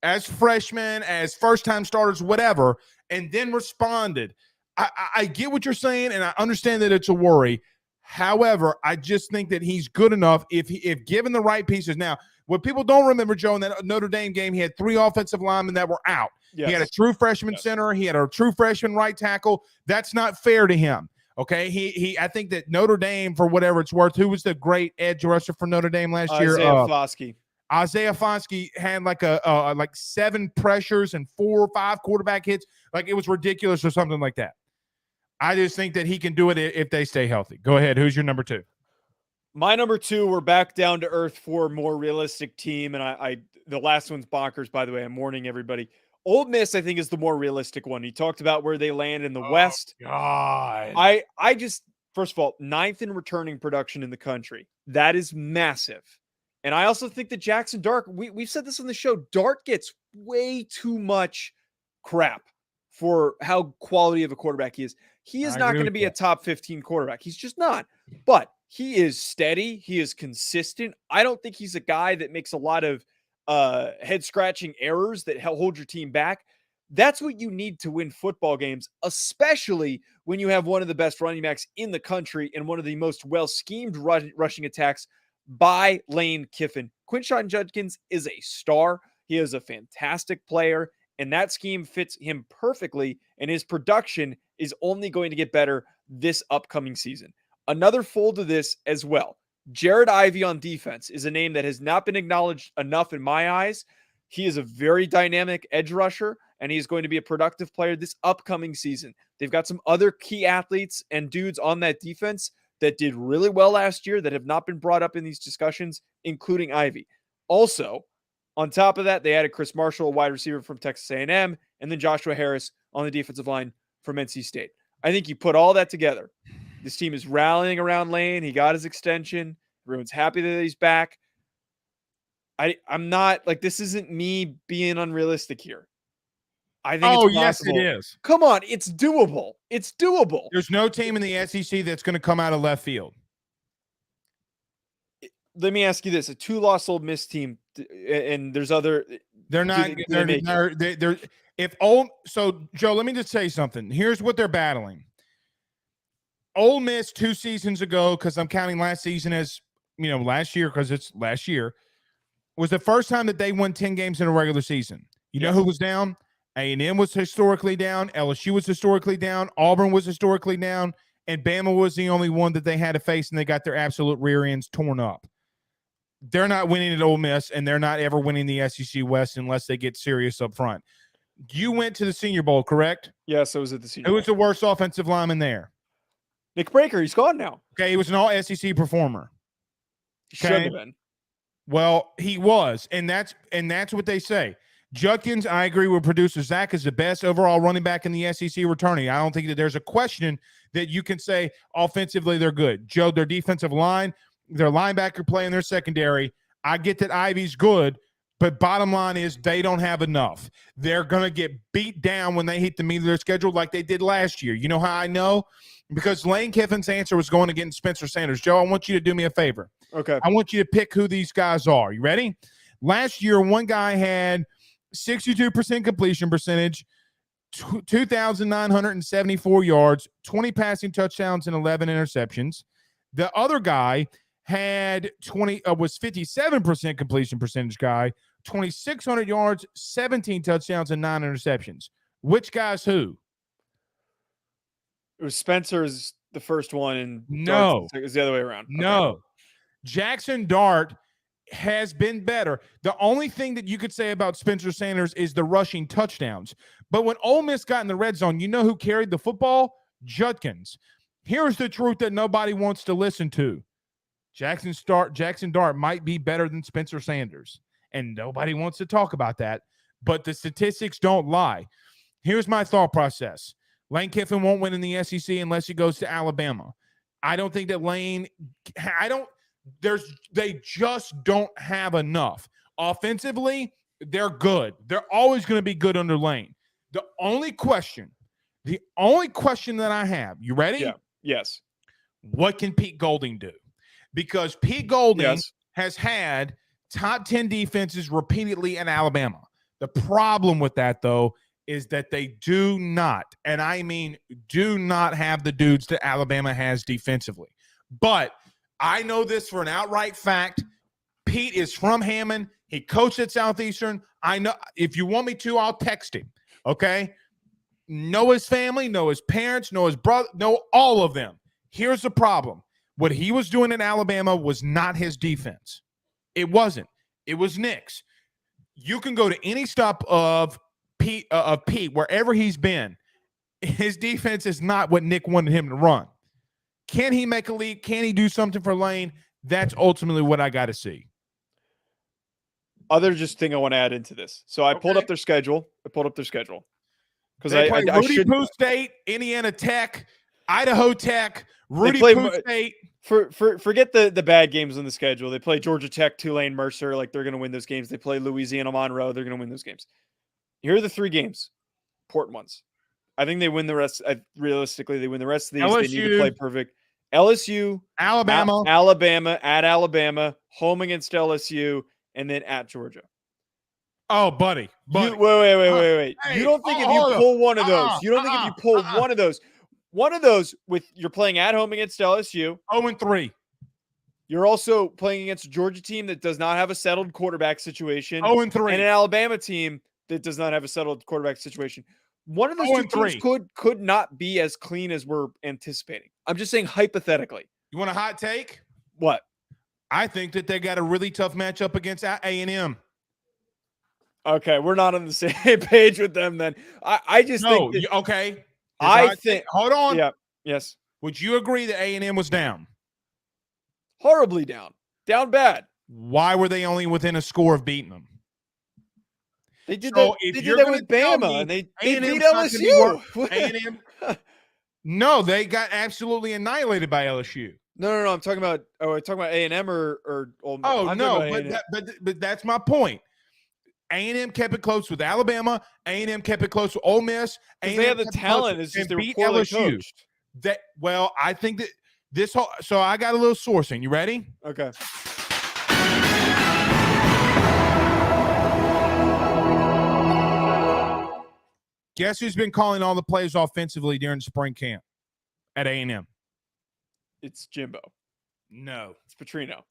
as freshmen, as first-time starters, whatever, and then responded. I get what you're saying, and I understand that it's a worry. However, I just think that he's good enough if given the right pieces. Now, what people don't remember, Joe, in that Notre Dame game, he had 3 offensive linemen that were out. Yes. He had a true freshman center. He had a true freshman right tackle. That's not fair to him. Okay, I think that Notre Dame, for whatever it's worth, who was the great edge rusher for Notre Dame last year? Isaiah Foskey had like 7 pressures and 4 or 5 quarterback hits. Like it was ridiculous or something like that. I just think that he can do it if they stay healthy. Go ahead. Who's your number 2? My number 2, we're back down to earth for a more realistic team. And the last one's bonkers, by the way. I'm warning everybody. Ole Miss, I think, is the more realistic one. He talked about where they land in the West. God. I just, first of all, 9th in returning production in the country. That is massive. And I also think that Jackson Dart, we've said this on the show, Dart gets way too much crap for how quality of a quarterback he is. He is not going to be a top 15 quarterback. He's just not. But he is steady. He is consistent. I don't think he's a guy that makes a lot of head-scratching errors that hold your team back. That's what you need to win football games, especially when you have one of the best running backs in the country and one of the most well-schemed rushing attacks by Lane Kiffin. Quinshon Judkins is a star. He is a fantastic player, and that scheme fits him perfectly, and his production is only going to get better this upcoming season. Another fold to this as well. Jared Ivey on defense is a name that has not been acknowledged enough in my eyes. He is a very dynamic edge rusher, and he's going to be a productive player this upcoming season. They've got some other key athletes and dudes on that defense that did really well last year that have not been brought up in these discussions, including Ivy. Also, on top of that, they added Chris Marshall, a wide receiver from Texas A&M, and then Joshua Harris on the defensive line from NC State. I think you put all that together. This team is rallying around Lane. He got his extension. Everyone's happy that he's back. I'm not, like, this isn't me being unrealistic here. I think it's possible. Yes, it is. Come on, it's doable. It's doable. There's no team in the SEC that's going to come out of left field. Let me ask you this: a 2-loss Ole Miss team, and there's other. They're not. They're if Ole. So Joe, let me just say something. Here's what they're battling. Ole Miss 2 seasons ago, because I'm counting last season as last year because it's last year, was the first time that they won 10 games in a regular season. You know who was down? A&M was historically down. LSU was historically down. Auburn was historically down. And Bama was the only one that they had to face, and they got their absolute rear ends torn up. They're not winning at Ole Miss, and they're not ever winning the SEC West unless they get serious up front. You went to the Senior Bowl, correct? Yes, I was at the Senior Bowl. Who was the worst offensive lineman there? Nick Breaker. He's gone now. Okay, he was an all-SEC performer. Should have been. Well, he was, and that's what they say. Judkins, I agree with producer Zach, is the best overall running back in the SEC returning. I don't think that there's a question that you can say offensively they're good. Joe, their defensive line, their linebacker play, and their secondary, I get that Ivy's good, but bottom line is they don't have enough. They're going to get beat down when they hit the meat of their schedule like they did last year. You know how I know? Because Lane Kiffin's answer was going against Spencer Sanders. Joe, I want you to do me a favor. Okay. I want you to pick who these guys are. You ready? Last year, one guy had 62% completion percentage, 2,974 yards, 20 passing touchdowns, and 11 interceptions. The other guy had was 57% completion percentage guy, 2,600 yards, 17 touchdowns, and 9 interceptions. Which guy's who? It was Spencer's the first one, and no, it was the other way around. No, okay. Jackson Dart has been better. The only thing that you could say about Spencer Sanders is the rushing touchdowns. But when Ole Miss got in the red zone, you know who carried the football? Judkins. Here's the truth that nobody wants to listen to. Jackson Dart might be better than Spencer Sanders, and nobody wants to talk about that, but the statistics don't lie. Here's my thought process. Lane Kiffin won't win in the SEC unless he goes to Alabama. I don't think that they just don't have enough. Offensively, they're good. They're always going to be good under Lane. The only question that I have, you ready? Yeah. Yes. What can Pete Golding do? Because Pete Golding has had top 10 defenses repeatedly in Alabama. The problem with that, though, is that they do not, and I mean do not have the dudes that Alabama has defensively. But I know this for an outright fact. Pete is from Hammond. He coached at Southeastern. I know. If you want me to, I'll text him. Okay? Know his family, know his parents, know his brother, know all of them. Here's the problem. What he was doing in Alabama was not his defense. It wasn't. It was Nick's. You can go to any stop of Pete, wherever he's been. His defense is not what Nick wanted him to run. Can he make a leap? Can he do something for Lane? That's ultimately what I got to see. other just thing I want to add into this. So I pulled up their schedule. Because they play Rudy should Poo State, Indiana Tech, Idaho Tech, Rudy Poo State. Forget the bad games on the schedule. They play Georgia Tech, Tulane, Mercer. Like, they're going to win those games. They play Louisiana Monroe. They're going to win those games. Here are the 3 games, important ones. I think they win the rest. Realistically, they win the rest of these. LSU, they need to play perfect. LSU, Alabama, at Alabama, home against LSU, and then at Georgia. Oh, buddy. Wait. Hey, You don't think if you pull one of those, one of those with you're playing at home against LSU, 0-3. You're also playing against a Georgia team that does not have a settled quarterback situation, 0-3, and an Alabama team that does not have a settled quarterback situation. One of those 2 teams could not be as clean as we're anticipating. I'm just saying hypothetically. You want a hot take? What? I think that they got a really tough matchup against A&M. Okay, we're not on the same page with them then. I just think that, okay. I think hold on. Yeah. Yes. Would you agree that A&M was down? Horribly down. Down bad. Why were they only within a score of beating them? They did that with Bama, and they beat LSU. A&M. No, they got absolutely annihilated by LSU. No. I'm talking about A&M or Ole Miss. Oh, no, but that's my point. A&M kept it close with Alabama. A&M kept it close with Ole Miss. They have the talent. It's just they were poorly coached. I think that this whole. So I got a little sourcing. You ready? Okay. Guess who's been calling all the plays offensively during spring camp at A&M? It's Jimbo. No, it's Petrino.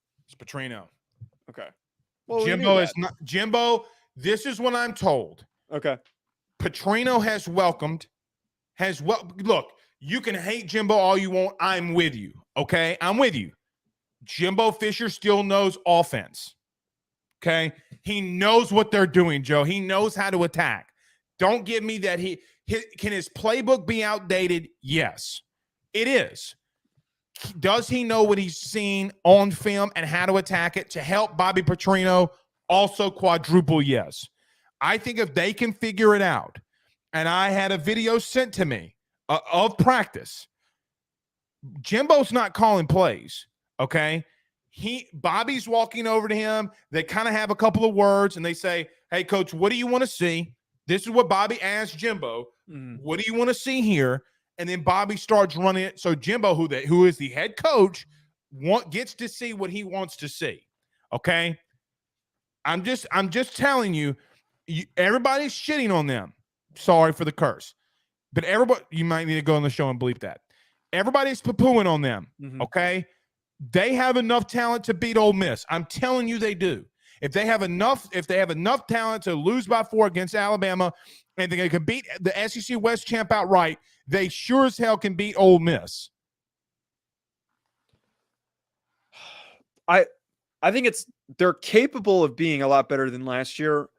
Okay. Well, Jimbo is not Jimbo. This is what I'm told. Okay. Petrino look, you can hate Jimbo all you want. I'm with you. Okay. I'm with you. Jimbo Fisher still knows offense. Okay. He knows what they're doing, Joe. He knows how to attack. Don't give me that can his playbook be outdated? Yes, it is. Does he know what he's seen on film and how to attack it to help Bobby Petrino? Also quadruple yes. I think if they can figure it out, and I had a video sent to me of practice, Jimbo's not calling plays, okay? Bobby's walking over to him. They kind of have a couple of words, and they say, hey, coach, what do you want to see? This is what Bobby asked Jimbo. What do you want to see here? And then Bobby starts running it. So Jimbo, who is the head coach, gets to see what he wants to see. Okay? I'm just telling you, everybody's shitting on them. Sorry for the curse. But everybody, you might need to go on the show and bleep that. Everybody's poo-pooing on them. Okay? They have enough talent to beat Ole Miss. I'm telling you they do. If they have enough talent to lose by 4 against Alabama, and they can beat the SEC West champ outright, they sure as hell can beat Ole Miss. I think they're capable of being a lot better than last year.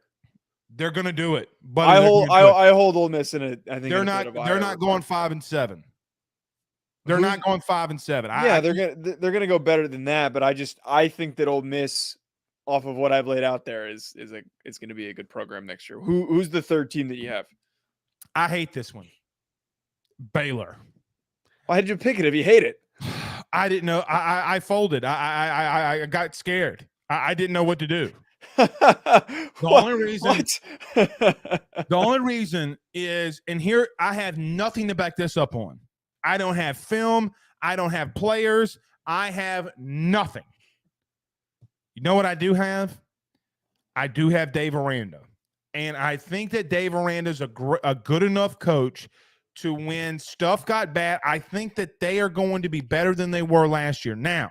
They're going to do it, but I hold Ole Miss in it. I think they're not going 5-7. They're not going 5-7. Yeah, they're gonna go better than that. But I think that Ole Miss, off of what I've laid out there, it's going to be a good program next year. Who's the third team that you have? I hate this one. Baylor. Why did you pick it if you hate it? I didn't know. I folded. I got scared. I didn't know what to do. The only reason is, and here I have nothing to back this up on. I don't have film. I don't have players. I have nothing. You know what I do have? I do have Dave Aranda. And I think that Dave Aranda is a good enough coach to when stuff got bad. I think that they are going to be better than they were last year. Now,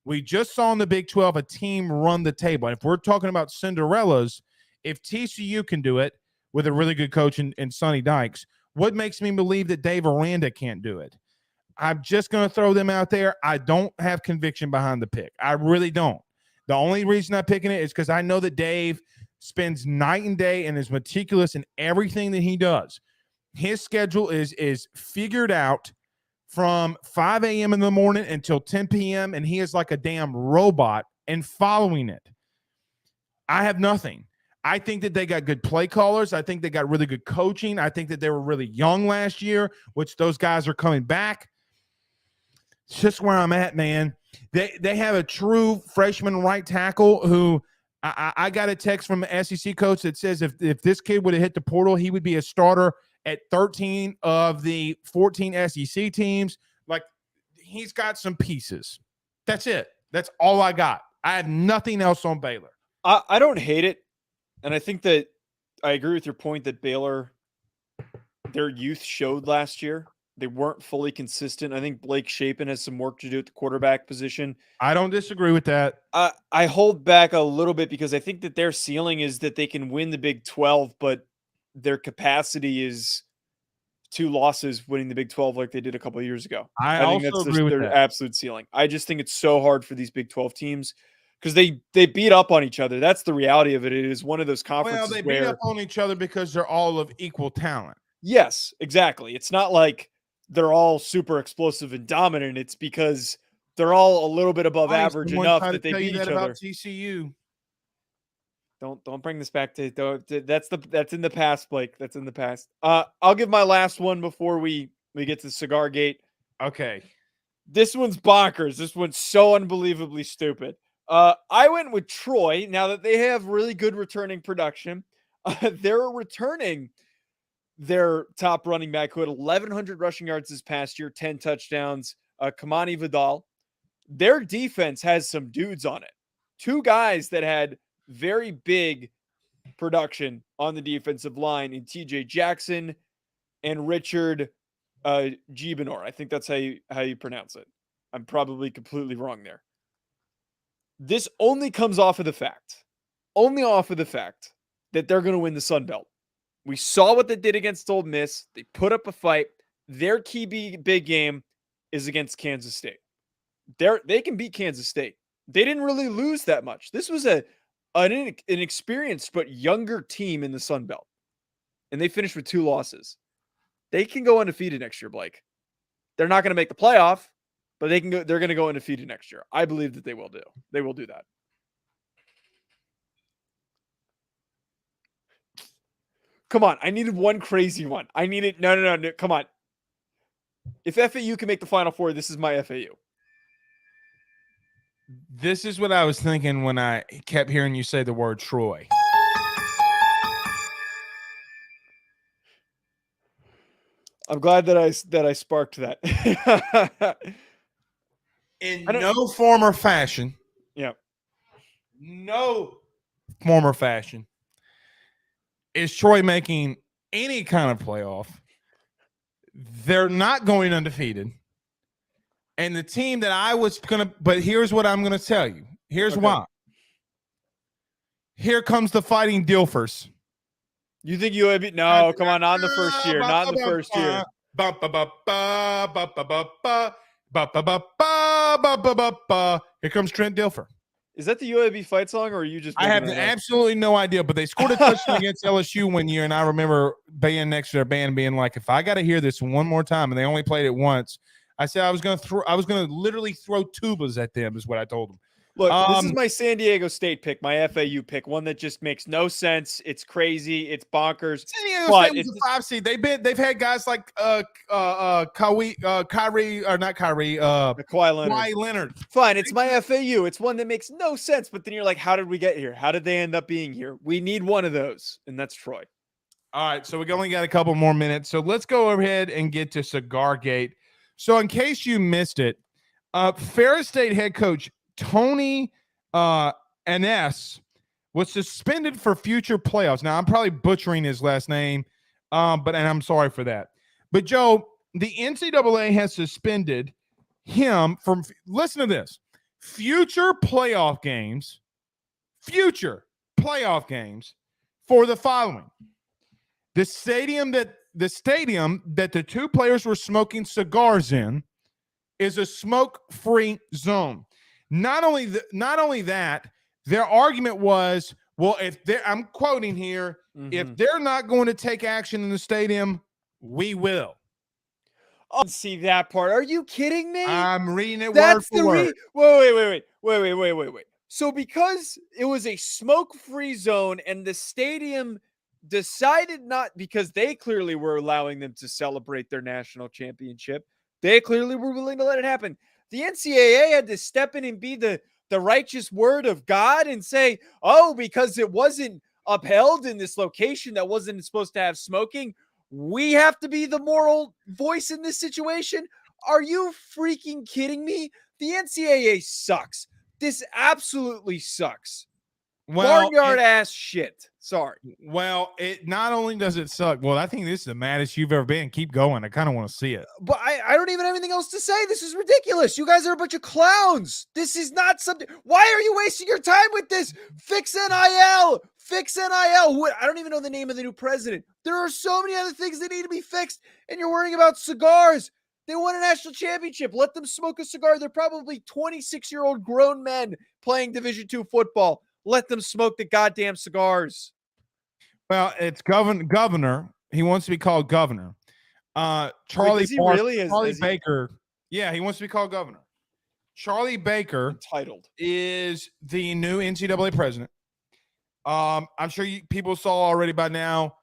we just saw in the Big 12 a team run the table. And if we're talking about Cinderellas, if TCU can do it with a really good coach in Sonny Dykes, what makes me believe that Dave Aranda can't do it? I'm just going to throw them out there. I don't have conviction behind the pick. I really don't. The only reason I'm picking it is because I know that Dave spends night and day and is meticulous in everything that he does. His schedule is figured out from 5 a.m. in the morning until 10 p.m., and he is like a damn robot and following it. I have nothing. I think that they got good play callers. I think they got really good coaching. I think that they were really young last year, which those guys are coming back. It's just where I'm at, man. They have a true freshman right tackle who I got a text from an SEC coach that says if this kid would have hit the portal, he would be a starter at 13 of the 14 SEC teams. Like, he's got some pieces. That's it. That's all I got. I have nothing else on Baylor. I don't hate it. And I think that I agree with your point that Baylor, their youth showed last year. They weren't fully consistent. I think Blake Shapen has some work to do at the quarterback position. I don't disagree with that. I hold back a little bit because I think that their ceiling is that they can win the Big 12, but their capacity is 2 losses winning the Big 12 like they did a couple of years ago. I think that's agree with their that. absolute ceiling. I just think it's so hard for these Big 12 teams because they beat up on each other. That's the reality of it. It is one of those conferences Well, they beat up on each other because they're all of equal talent. Yes, exactly. It's not like they're all super explosive and dominant. It's because they're all a little bit above average enough that they beat each other. About TCU. Don't bring this back to that's in the past, Blake. That's in the past. I'll give my last one before we get to Cigar Gate. Okay. This one's bonkers. This one's so unbelievably stupid. I went with Troy. Now that they have really good returning production, they're returning their top running back who had 1,100 rushing yards this past year, 10 touchdowns, Kamani Vidal. Their defense has some dudes on it. 2 guys that had very big production on the defensive line in TJ Jackson and Richard Gibenor. I think that's how you pronounce it. I'm probably completely wrong there. This only comes off of the fact that they're going to win the Sun Belt. We saw what they did against Ole Miss. They put up a fight. Their key big game is against Kansas State. They can beat Kansas State. They didn't really lose that much. This was an experienced but younger team in the Sun Belt, and they finished with 2 losses. They can go undefeated next year, Blake. They're not going to make the playoff, but they're going to go undefeated next year. I believe that they will do. They will do that. Come on. I needed one crazy one. I needed no. Come on. If FAU can make the Final Four, this is my FAU. This is what I was thinking when I kept hearing you say the word Troy. I'm glad that I sparked that. In no form or fashion. Yeah. No form or fashion is Troy making any kind of playoff. They're not going undefeated. And the team that I was going to, but here's what I'm going to tell you. Here's why. Here comes the Fighting Dilfers. You think UAB? No, come on, not in the first year. Not in the first year. Here comes Trent Dilfer. Is that the UAB fight song, or are you just? I have absolutely no idea, but they scored a touchdown against LSU one year, and I remember being next to their band, being like, "If I got to hear this one more time," and they only played it once, I said I was going to literally throw tubas at them. Is what I told them. Look, this is my San Diego State pick, my FAU pick, one that just makes no sense. It's crazy. It's bonkers. San Diego State was a 5 seed. They've had guys like Kawhi Leonard. Fine, it's my FAU. It's one that makes no sense. But then you're like, how did we get here? How did they end up being here? We need one of those, and that's Troy. All right, so we only got a couple more minutes. So let's go ahead and get to Cigar Gate. So in case you missed it, Ferris State head coach Tony Anness was suspended for future playoffs. Now, I'm probably butchering his last name, and I'm sorry for that. But, Joe, the NCAA has suspended him from – listen to this. Future playoff games for the following. The stadium that the 2 players were smoking cigars in is a smoke-free zone. Not only that, their argument was, well, I'm quoting here, if they're not going to take action in the stadium, we will. Oh, see that part. Are you kidding me? I'm reading it word for word. Wait. So because it was a smoke-free zone and the stadium decided not, because they clearly were allowing them to celebrate their national championship, they clearly were willing to let it happen. The NCAA had to step in and be the righteous word of God and say, oh, because it wasn't upheld in this location that wasn't supposed to have smoking, we have to be the moral voice in this situation. Are you freaking kidding me? The NCAA sucks. This absolutely sucks. Well, Barnyard ass shit. Sorry. Well, it not only does it suck. Well, I think this is the maddest you've ever been. Keep going. I kind of want to see it. But I don't even have anything else to say. This is ridiculous. You guys are a bunch of clowns. This is not something. Why are you wasting your time with this? Fix NIL. Fix NIL. I don't even know the name of the new president. There are so many other things that need to be fixed, and you're worrying about cigars. They won a national championship. Let them smoke a cigar. They're probably 26-year-old grown men playing Division II football. Let them smoke the goddamn cigars. Well, it's governor. He wants to be called governor. Charlie Baker. Yeah, he wants to be called governor. Charlie Baker entitled is the new NCAA president. I'm sure people saw already by now.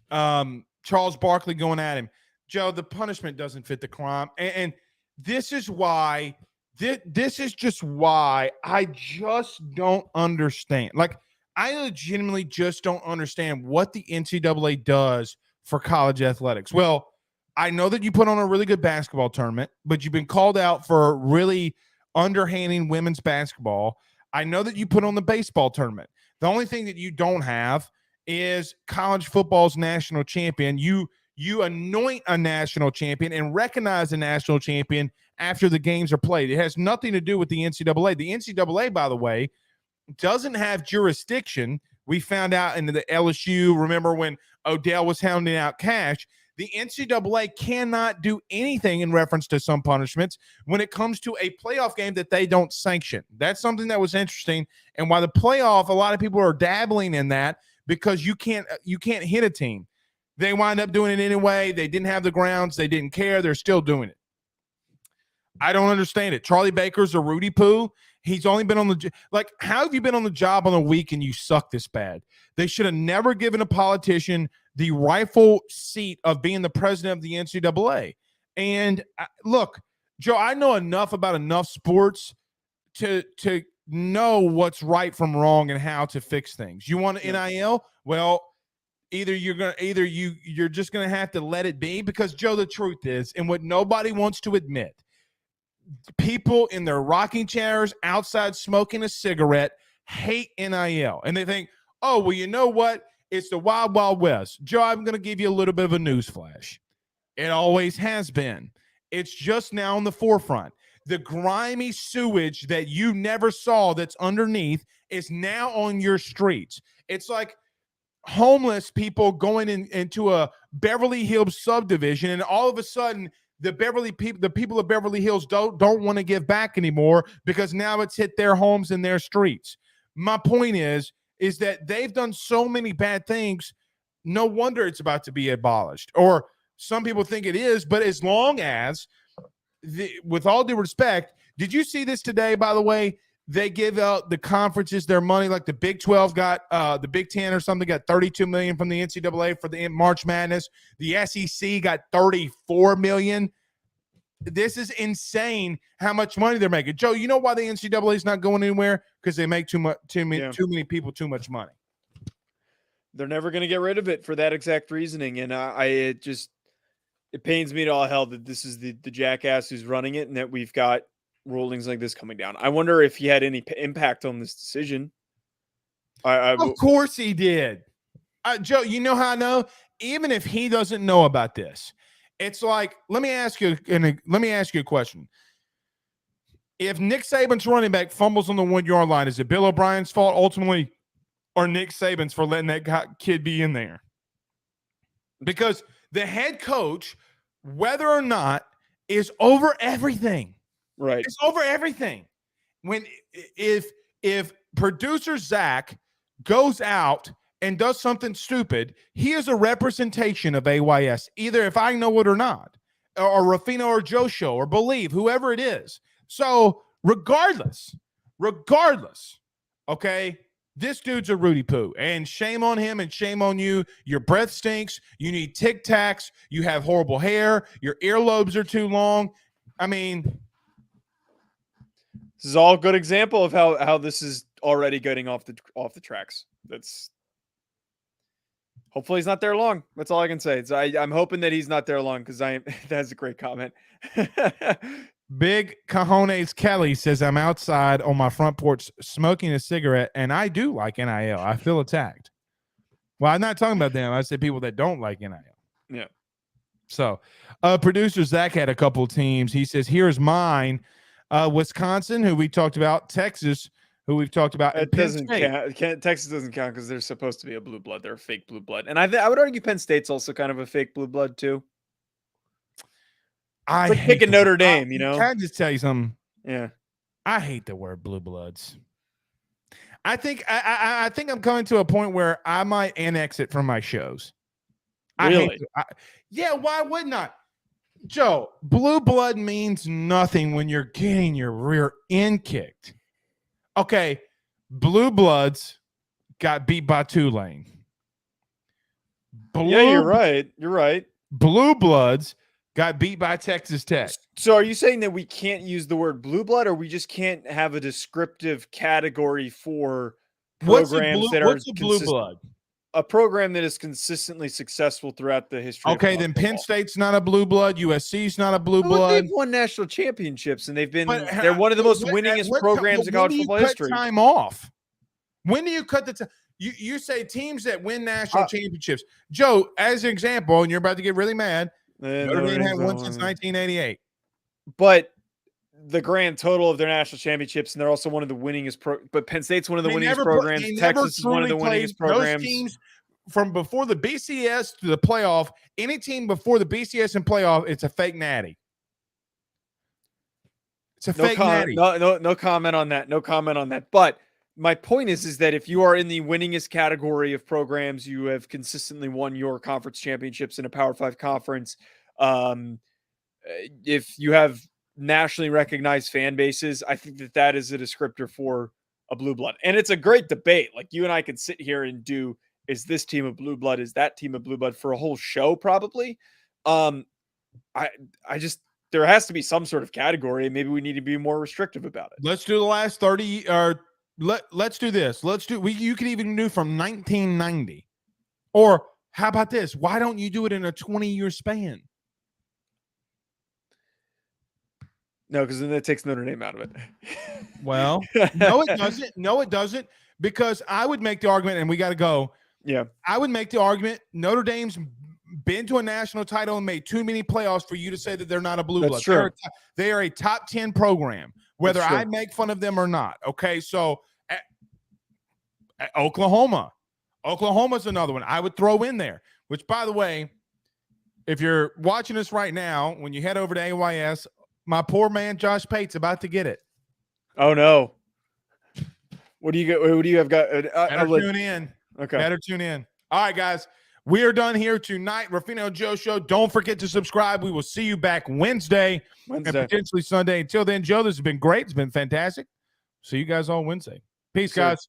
Charles Barkley going at him. Joe, the punishment doesn't fit the crime, and this is why. This is just why I just don't understand. Like, I legitimately just don't understand what the NCAA does for college athletics. Well, I know that you put on a really good basketball tournament, but you've been called out for really underhanding women's basketball. I know that you put on the baseball tournament. The only thing that you don't have is college football's national champion. You anoint a national champion and recognize a national champion after the games are played. It has nothing to do with the NCAA. The NCAA, by the way, doesn't have jurisdiction. We found out in the LSU, remember when Odell was hounding out cash, the NCAA cannot do anything in reference to some punishments when it comes to a playoff game that they don't sanction. That's something that was interesting, and why the playoff, a lot of people are dabbling in that because you can't hit a team. They wind up doing it anyway. They didn't have the grounds. They didn't care. They're still doing it. I don't understand it. Charlie Baker's a Rudy Poo. He's only been on the – like, how have you been on the job on a week and you suck this bad? They should have never given a politician the rightful seat of being the president of the NCAA. And, look, Joe, I know enough about enough sports to know what's right from wrong and how to fix things. You want an NIL? Well – you're just gonna have to let it be, because Joe, the truth is, and what nobody wants to admit, people in their rocking chairs outside smoking a cigarette hate NIL, and they think, oh, well, you know what? It's the wild, wild west. Joe, I'm gonna give you a little bit of a news flash. It always has been. It's just now in the forefront. The grimy sewage that you never saw that's underneath is now on your streets. It's like homeless people going into a Beverly Hills subdivision, and all of a sudden the people of Beverly Hills don't want to give back anymore because now it's hit their homes and their streets. My point is that they've done so many bad things. No wonder it's about to be abolished, or some people think it is. But as long as, with all due respect, did you see this today, by the way? They give out the conferences their money, like the Big 12 got, the Big 10 or something got $32 million from the NCAA for the March Madness. The SEC got $34 million. This is insane how much money they're making. Joe, you know why the NCAA is not going anywhere? Because they make too many people too much money. They're never going to get rid of it for that exact reasoning. And it pains me to all hell that this is the jackass who's running it, and that we've got rulings like this coming down. I wonder if he had any impact on this decision. Of course he did. Joe, you know how I know? Even if he doesn't know about this, it's like, let me ask you a question. If Nick Saban's running back fumbles on the 1 yard line, is it Bill O'Brien's fault ultimately, or Nick Saban's for letting that kid be in there? Because the head coach, whether or not, is over everything. Right. It's over everything. If producer Zach goes out and does something stupid, he is a representation of AYS, either if I know it or not, or Ruffino or Joe Show or Believe, whoever it is. So regardless, regardless, okay, this dude's a Rudy Poo, and shame on him and shame on you. Your breath stinks. You need Tic Tacs. You have horrible hair. Your earlobes are too long. I mean, this is all a good example of how this is already getting off the tracks. That's hopefully he's not there long. That's all I can say. I'm hoping that he's not there long because that's a great comment. Big Cajones Kelly says, I'm outside on my front porch smoking a cigarette, and I do like NIL. I feel attacked. Well, I'm not talking about them. I said people that don't like NIL. Yeah. So, producer Zach had a couple of teams. He says, here's mine. Wisconsin, who we talked about. Texas, who we've talked about. It doesn't count. Texas doesn't count because they're supposed to be a blue blood. They're a fake blue blood. And I would argue Penn State's also kind of a fake blue blood too. It's like picking Notre Dame, you know? Can I just tell you something? Yeah. I hate the word blue bloods. I think I'm coming to a point where I might annex it from my shows. Really? Yeah, why wouldn't I? Joe, blue blood means nothing when you're getting your rear end kicked. Okay, blue bloods got beat by Tulane. Yeah, you're right. You're right. Blue bloods got beat by Texas Tech. So are you saying that we can't use the word blue blood, or we just can't have a descriptive category for programs that are what's a blue blood? A program that is consistently successful throughout the history. Okay, then Penn State's not a blue blood. USC's not a blue blood. They've won national championships, and they're one of the most winningest programs in college football history. Time off. When do you cut the time? You say teams that win national championships. Joe, as an example, and you're about to get really mad, Notre Dame had won since 1988. But the grand total of their national championships, and they're also one of the winningest but Penn State's one of the winningest programs. Texas is one of the winningest programs. Those teams from before the BCS to the playoff, any team before the BCS and playoff, it's a fake natty. It's a fake natty. No comment on that. No comment on that. But my point is that if you are in the winningest category of programs, you have consistently won your conference championships in a Power 5 conference. If you have nationally recognized fan bases, I think that is a descriptor for a blue blood. And it's a great debate. Like, you and I could sit here and do, is this team a blue blood? Is that team a blue blood, for a whole show? Probably. There has to be some sort of category, and maybe we need to be more restrictive about it. Let's do the last 30 or let's do this. You could even do from 1990. Or how about this? Why don't you do it in a 20-year span? No, because then that takes Notre Dame out of it. Well, no, it doesn't. No, it doesn't. Because I would make the argument, and we got to go. Yeah. I would make the argument Notre Dame's been to a national title and made too many playoffs for you to say that they're not a blue blood. True. They are a top 10 program, whether I make fun of them or not. Okay, so at Oklahoma. Oklahoma's another one I would throw in there, which, by the way, if you're watching us right now, when you head over to AYS, my poor man Josh Pate's about to get it. Oh, no. What do you have got? Better tune in. Okay. Better tune in. All right, guys. We are done here tonight. Ruffino Joe Show. Don't forget to subscribe. We will see you back Wednesday and potentially Sunday. Until then, Joe, this has been great. It's been fantastic. See you guys on Wednesday. Peace, guys.